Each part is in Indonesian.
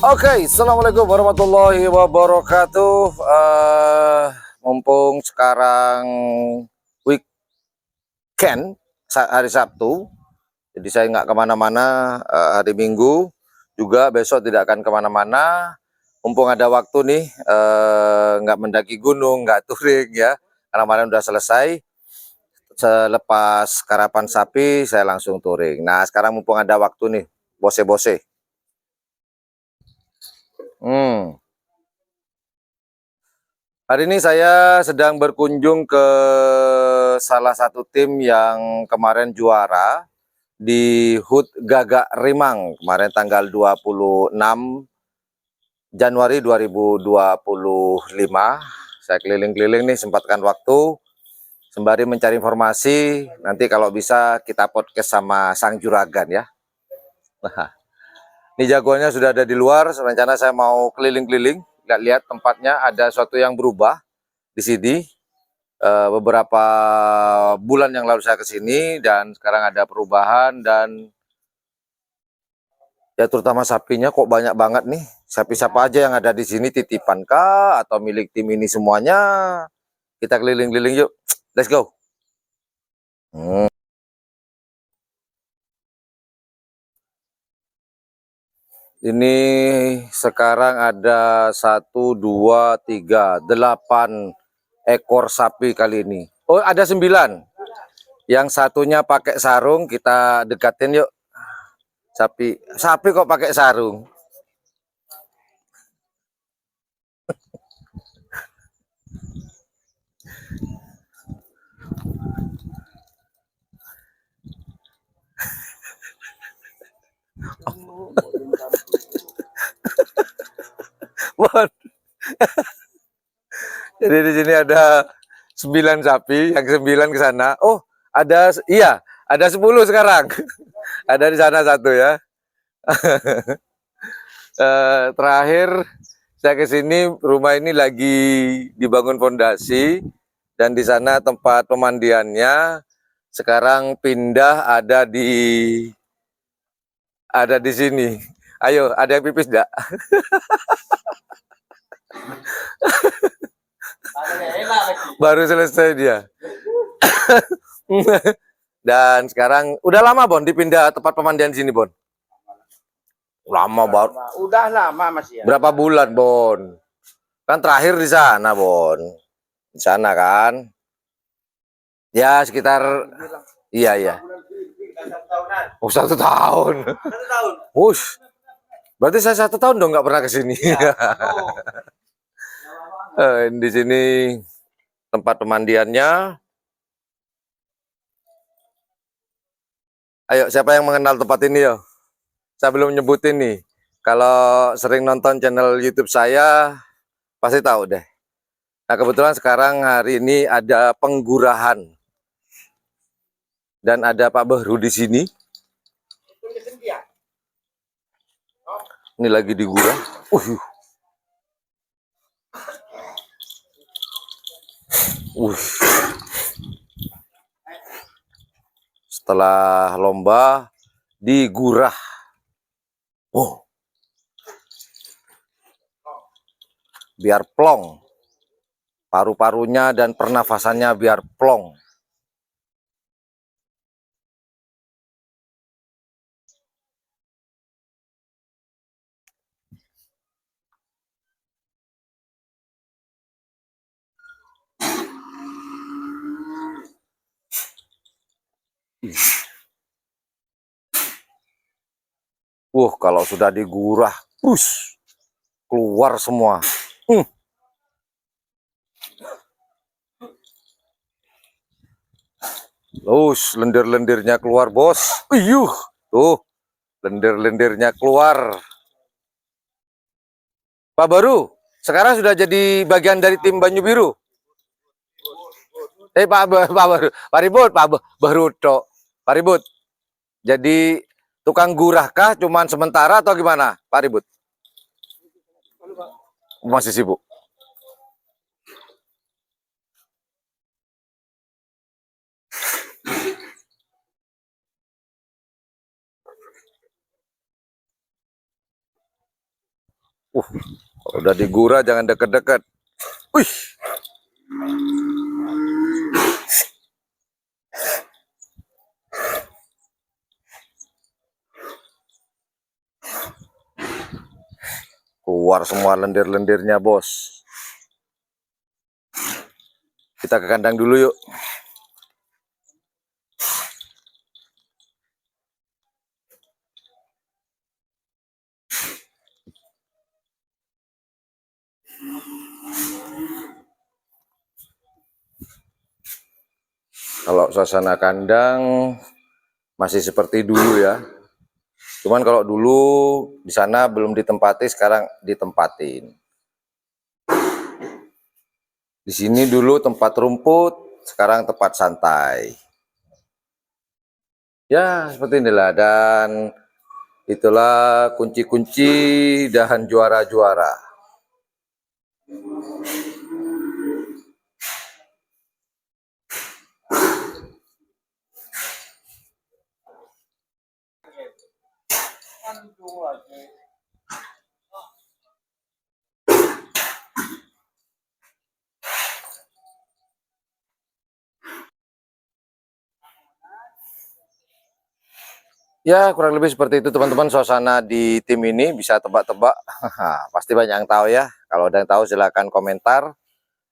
Oke, assalamualaikum warahmatullahi wabarakatuh. Mumpung sekarang weekend, hari Sabtu, jadi saya nggak kemana-mana. Hari Minggu juga besok tidak akan kemana-mana. Mumpung ada waktu nih, nggak mendaki gunung, nggak touring ya, karena kemarin udah selesai. Selepas karapan sapi, saya langsung touring. Nah, sekarang mumpung ada waktu nih, bose-bose. Hari ini saya sedang berkunjung ke salah satu tim yang kemarin juara di HUT Gagak Rimang kemarin tanggal 26 Januari 2025. Saya keliling-keliling nih, sempatkan waktu sembari mencari informasi. Nanti kalau bisa kita podcast sama sang juragan ya. Nah, ini jagoannya sudah ada di luar. Rencana saya mau keliling-keliling, lihat tempatnya ada sesuatu yang berubah di sini. Beberapa bulan yang lalu saya ke sini dan sekarang ada perubahan, dan ya terutama sapinya kok banyak banget nih. Sapi siapa aja yang ada di sini, titipan kah atau milik tim ini semuanya? Kita keliling-keliling yuk. Let's go. Ini sekarang ada 8 ekor sapi kali ini. Oh, ada 9. Yang satunya pakai sarung, kita dekatin yuk. Sapi kok pakai sarung? Bon. Jadi di sini ada 9 sapi, yang 9 ke sana. Oh, ada 10 sekarang. Ada di sana satu ya. Terakhir saya ke sini, rumah ini lagi dibangun fondasi, dan di sana tempat pemandiannya sekarang pindah ada di sini. Ayo, ada yang pipis enggak? Baru selesai dia. Dan sekarang udah lama Bon dipindah tempat pemandian sini Bon? Lama banget. Udah lama Mas ya. Berapa bulan Bon? Kan terakhir di sana Bon. Di sana kan? Ya sekitar, iya. Oh, 1 tahun. 1 tahun. Wush. Berarti saya 1 tahun dong nggak pernah ke sini. Ya. Di sini tempat pemandiannya. Ayo, siapa yang mengenal tempat ini yo? Saya belum nyebutin nih. Kalau sering nonton channel YouTube saya, pasti tahu deh. Nah, kebetulan sekarang hari ini ada penggurahan. Dan ada Pak Behru di sini. Ini lagi digurah. Setelah lomba digurah. Biar plong. Paru-parunya dan pernafasannya biar plong. Kalau sudah digurah, keluar semua. Lendir-lendirnya keluar, bos. Tuh, lendir-lendirnya keluar. Pak Baru, sekarang sudah jadi bagian dari tim Banyu Biru. Pak Baru, Pak Ribut, Pak Baru tok. Pak Ribut, jadi tukang gurah kah cuman sementara atau gimana, Pak Ribut? Masih sibuk. Kalau udah digura jangan deket-deket. Wih. Keluar semua lendir-lendirnya, bos. Kita ke kandang dulu yuk. Kalau suasana kandang masih seperti dulu ya. Cuman kalau dulu di sana belum ditempati, sekarang ditempatin. Di sini dulu tempat rumput, sekarang tempat santai. Ya, seperti inilah, dan itulah kunci-kunci dan juara-juara. Ya, kurang lebih seperti itu teman-teman, suasana di tim ini. Bisa tebak-tebak. Pasti banyak yang tahu ya. Kalau ada yang tahu silahkan komentar.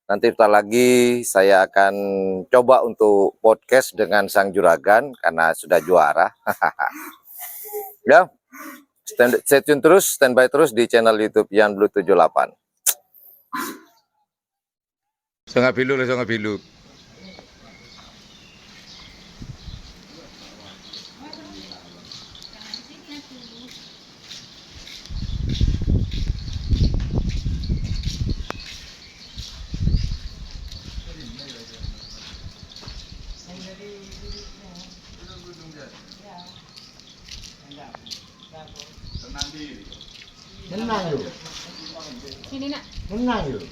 Nanti setelah lagi saya akan coba untuk podcast dengan sang juragan karena sudah juara. Ya, stay tune terus, standby terus di channel YouTube Yan Blue 78. Sangat bilu lah, sangat bilu. Menang yuk. Sini nak. Menang yuk.